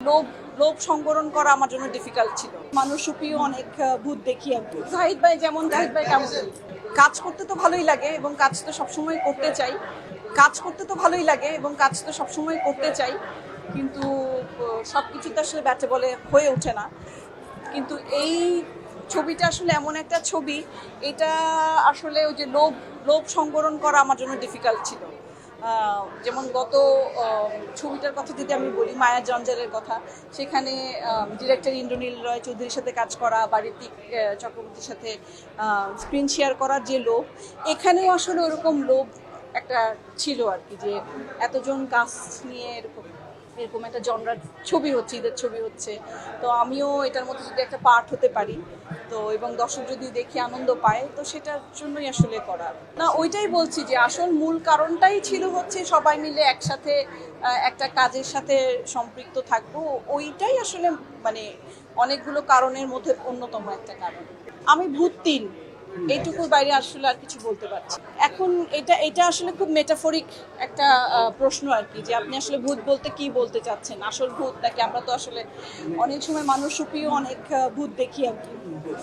লোভ লোভ সংবরণ করা আমার জন্য ডিফিকাল্ট ছিল। মানুষরূপীও অনেক ভূত দেখি আর কি। জাহিদ ভাই কেমন কাজ করতে তো ভালোই লাগে এবং কাজ তো সবসময় করতে চাই। কিন্তু সবকিছুতে আসলে ব্যাটে বলে হয়ে ওঠে না। কিন্তু এই ছবিটা আসলে এমন একটা ছবি, এটা আসলে ওই যে লোভ লোভ সংবরণ করা আমার জন্য ডিফিকাল্ট ছিল। যেমন গত ছবিটার কথা যদি আমি বলি, মায়া জঞ্জালের কথা, সেখানে ডিরেক্টর ইন্দ্রনীল রয় চৌধুরীর সাথে কাজ করা বা ঋত্বিক চক্রবর্তীর সাথে স্ক্রিন শেয়ার করার যে লোভ, এখানেও আসলে ওরকম লোভ একটা ছিল আর কি, যে এতজন কাস্ট নিয়ে এরকম একটা জনরার ছবি হচ্ছে, ঈদের ছবি হচ্ছে, তো আমিও এটার মধ্যে যদি একটা পার্ট হতে পারি তো, এবং দর্শক যদি দেখে আনন্দ পায়, তো সেটার জন্যই আসলে করা। না, ওইটাই বলছি যে আসল মূল কারণটাই ছিল হচ্ছে সবাই মিলে একসাথে একটা কাজের সাথে সম্পৃক্ত থাকবো। ওইটাই আসলে মানে অনেকগুলো কারণের মধ্যে অন্যতম একটা কারণ। আমি ভূত ৩, এইটুকুর বাইরে আসলে আর কিছু বলতে পারছি। এখন এটা আসলে খুব মেটাফরিক একটা প্রশ্ন আর কি, যে আপনি আসলে ভূত বলতে কি বলতে চাচ্ছেন, আসল ভূত নাকি? আমরা তো আসলে অনেক সময় মানুষরূপীও অনেক ভূত দেখি আর কি।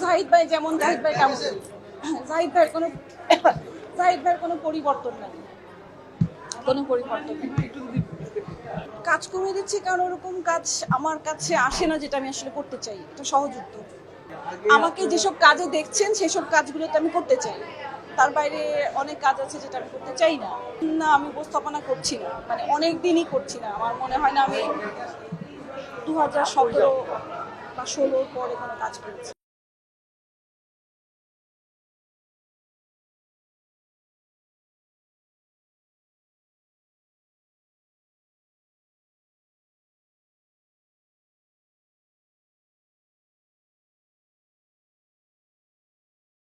জাহিদ ভাই কেমন জাহিদ ভাইয়ের কোনো পরিবর্তন নাই, কাজ কমিয়ে দিচ্ছি কারণ ওরকম কাজ আমার কাছে আসে না যেটা আমি আসলে করতে চাই। এটা সহজ উত্তর। আমাকে যেসব কাজে দেখছেন সেসব কাজগুলোতে আমি করতে চাই, তার বাইরে অনেক কাজ আছে যেটা আমি করতে চাই না। আমি উপস্থাপনা করছি না, মানে অনেক দিনই করছি না। আমার মনে হয় না আমি 2017 বা 2016 পরে কোনো কাজ করেছি।